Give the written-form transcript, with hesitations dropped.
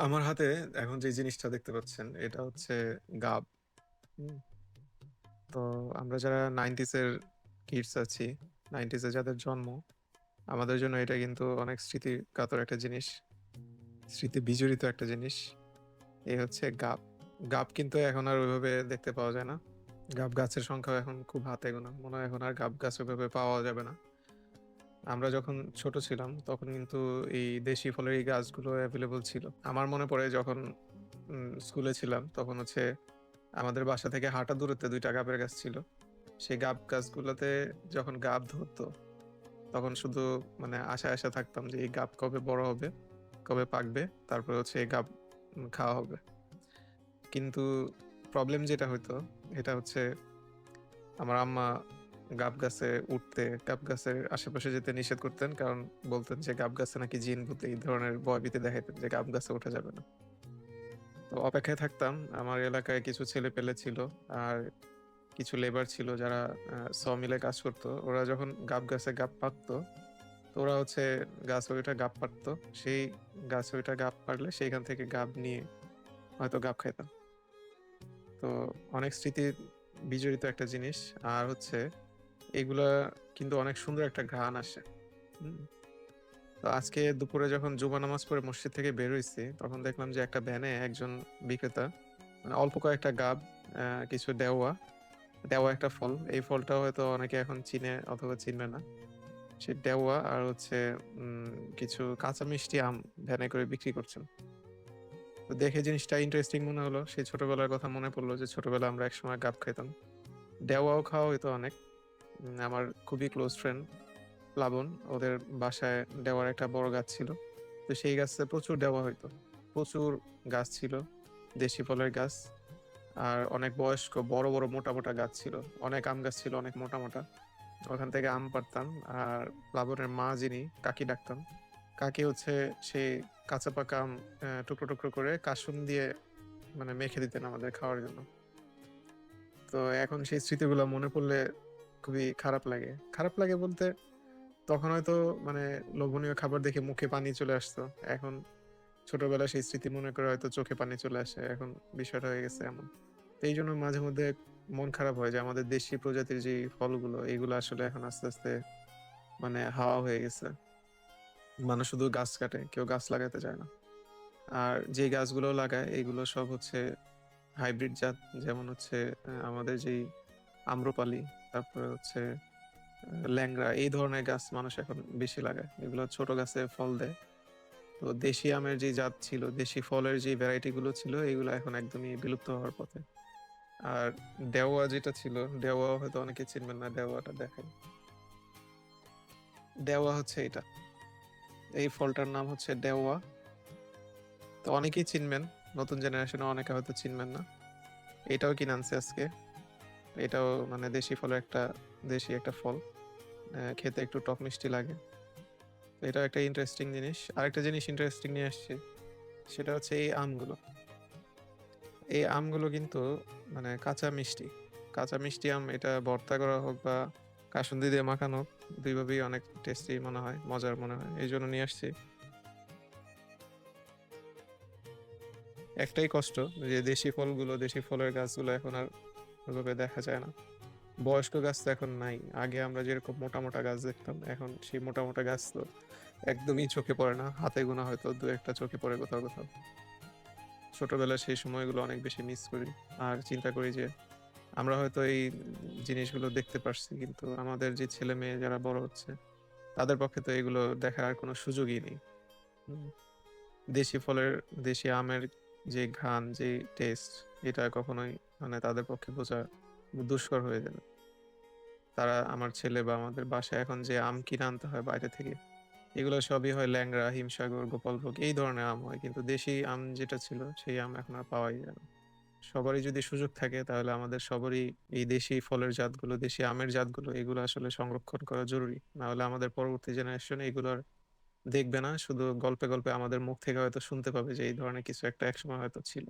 আমার হাতে এখন যে জিনিসটা দেখতে পাচ্ছেন এটা হচ্ছে গাব। হুম, তো আমরা যারা 90s এর কিডস আছি, 90s এ যাদের জন্ম, আমাদের জন্য এটা কিন্তু অনেক স্মৃতিকাতর একটা জিনিস, স্মৃতি বিজড়িত একটা জিনিস। এই হচ্ছে গাব। গাব কিন্তু এখন আর ওইভাবে দেখতে পাওয়া যায় না। গাব গাছের সংখ্যা এখন খুব হাতে গোনা, মনে হয় এখন আর গাব গাছ ওইভাবে পাওয়া যাবে না। আমরা যখন ছোট ছিলাম তখন কিন্তু এই দেশি ফলের এই গাছগুলো অ্যাভেলেবল ছিল। আমার মনে পড়ে যখন স্কুলে ছিলাম তখন হচ্ছে আমাদের বাসা থেকে হাঁটা দূরত্বে দুইটা গাবের গাছ ছিল। সেই গাব গাছগুলোতে যখন গাব ধরতো তখন শুধু মানে আশায় আশা থাকতাম যে এই গাব কবে বড় হবে, কবে পাকবে, তারপর হচ্ছে এই গাব খাওয়া হবে। কিন্তু প্রবলেম যেটা হতো এটা হচ্ছে আমার আম্মা গাব গাছে উঠতে, গাব গাছের আশেপাশে যেতে নিষেধ করতেন, কারণ বলতেন যে গাব গাছে নাকি জিন ভূত এই ধরনের ভয়ভীতি দেখাইতেন যে গাব গাছে ওঠা যাবে না। তো অপেক্ষায় থাকতাম। আমার এলাকায় কিছু ছেলে পেলে ছিল আর কিছু লেবার ছিল যারা মিলে কাজ করতো। ওরা যখন গাব গাছে গাব পারতো, তো ওরা হচ্ছে গাছ ওইটা গাব পারতো। সেই গাছ ওইটা গাব পারলে সেইখান থেকে গাব নিয়ে হয়তো গাব খাইতাম। তো অনেক স্মৃতি বিজড়িত একটা জিনিস। আর হচ্ছে এগুলা কিন্তু অনেক সুন্দর একটা ঘ্রাণ আসে। হুম। তো আজকে দুপুরে যখন জুমা নামাজ পড়ে মসজিদ থেকে বের হইছি তখন দেখলাম যে একটা ভ্যানে একজন বিক্রেতা মানে অল্প কয়েকটা গাব, কিছু দেওয়া দেওয়া একটা ফল, এই ফলটা হয়তো অনেকে এখন চিনে অথবা চিনবে না। সে দেওয়া আর হচ্ছে কিছু কাঁচা মিষ্টি আম ভ্যানে করে বিক্রি করছেন। তো দেখে জিনিসটা ইন্টারেস্টিং মনে হলো, সেই ছোটবেলার কথা মনে পড়লো যে ছোটবেলা আমরা একসময় গাব খাইতাম। দেওয়াও খাওয়া হইতো অনেক। আমার খুবই ক্লোজ ফ্রেন্ড প্লাবন, ওদের বাসায় দেওয়ার একটা বড় গাছ ছিল। তো সেই গাছে প্রচুর দেওয়া হইতো, প্রচুর গাছ ছিল, দেশি ফলের গাছ। আর অনেক বয়স্ক বড় বড় মোটা মোটা গাছ ছিল, অনেক আম গাছ ছিল অনেক মোটা মোটা। ওখান থেকে আম পাড়তাম। আর প্লাবনের মা যিনি, কাকি ডাকতাম, কাকি হচ্ছে সেই কাঁচা পাকা আম টুকরো টুকরো করে কাসুন দিয়ে মানে মেখে দিতেন আমাদের খাওয়ার জন্য। তো এখন সেই স্মৃতিগুলো মনে পড়লে খুবই খারাপ লাগে। খারাপ লাগে বলতে তখন হয়তো মানে লোভনীয় খাবার দেখে মুখে পানি চলে আসতো। এখন ছোটবেলায় সেই স্মৃতি মনে করে হয়তো চোখে পানি চলে আসে। এখন বিষয়টা হয়ে গেছে এমন। তো এই জন্য মাঝে মধ্যে মন খারাপ হয় যে আমাদের দেশি প্রজাতির যে ফলগুলো এগুলো আসলে এখন আস্তে আস্তে মানে হাওয়া হয়ে গেছে। মানুষ শুধু গাছ কাটে, কেউ গাছ লাগাতে চায় না। আর যে গাছগুলো লাগায় এগুলো সব হচ্ছে হাইব্রিড জাত। যেমন হচ্ছে আমাদের যেই আম্রপালি, তারপরে হচ্ছে ল্যাংড়া, এই ধরনের গাছ মানুষ এখন বেশি লাগায়। এগুলো ছোট গাছে ফল দেয়। তো দেশি আমের যে জাত ছিল, দেশি ফলের যে ভ্যারাইটি গুলো ছিল, এগুলো এখন একদমই বিলুপ্ত হওয়ার পথে। আর দেওয়া যেটা ছিল, দেওয়া হয়তো অনেকে চিনবেন না, দেওয়াটা দেখেন। দেওয়া হচ্ছে এটা, এই ফলটার নাম হচ্ছে দেওয়া। তো অনেকেই চিনবেন, নতুন জেনারেশনে অনেকে হয়তো চিনবেন না। এটাও কিনে আনছে আজকে। এটাও মানে দেশি ফলের একটা, দেশি একটা ফল। খেতে একটু টক মিষ্টি লাগে। তো এটা একটা ইন্টারেস্টিং জিনিস। আরেকটা জিনিস ইন্টারেস্টিং নিয়ে আসছে, সেটা হচ্ছে এই আমগুলো। এই আমগুলো কিন্তু মানে কাঁচা মিষ্টি, কাঁচা মিষ্টি আম, এটা ভর্তা করা হোক বা কাসুন্দি দিয়ে মাখানো হোক, দুইভাবেই অনেক টেস্টি মনে হয়, মজার মনে হয়, এই জন্য নিয়ে আসছি। একটাই কষ্ট যে দেশি ফলগুলো, দেশি ফলের গাছগুলো এখন আর ওইভাবে দেখা যায় না। বয়স্ক গাছ তো এখন নাই। আগে আমরা যেরকম মোটা মোটা গাছ দেখতাম, এখন সেই মোটা মোটা গাছ তো একদমই চোখে পড়ে না, হাতে গোনা হয়তো দু একটা চোখে পড়ে কোথাও কোথাও। ছোটবেলায় সেই সময়গুলো অনেক বেশি মিস করি। আর চিন্তা করি যে আমরা হয়তো এই জিনিসগুলো দেখতে পারছি, কিন্তু আমাদের যে ছেলে মেয়ে যারা বড় হচ্ছে তাদের পক্ষে তো এগুলো দেখার আর কোনো সুযোগই নেই। হুম। দেশি ফলের, দেশি আমের যে ঘ্রাণ, যে টেস্ট, এটা কখনোই মানে তাদের পক্ষে বোঝা দুষ্কর হয়ে যাবে। তারা, আমার ছেলে বা আমাদের বাসায় এখন যে আম কিনে আনতে হয় বাইরে থেকে, এগুলো সবই হয় ল্যাংড়া, হিমসাগর, গোপালভোগ, এই ধরনের আম হয়, কিন্তু দেশি আম যেটা ছিল সেই আম এখন আর পাওয়াই যায় না। সবারই যদি সুযোগ থাকে তাহলে আমাদের সবারই এই দেশি ফলের জাতগুলো, দেশি আমের জাতগুলো, এগুলো আসলে সংরক্ষণ করা জরুরি। না হলে আমাদের পরবর্তী জেনারেশন এগুলোর দেখবে না, শুধু গল্পে গল্পে আমাদের মুখ থেকে হয়তো শুনতে পাবে যে এই ধরনের কিছু একটা একসময় হয়তো ছিল।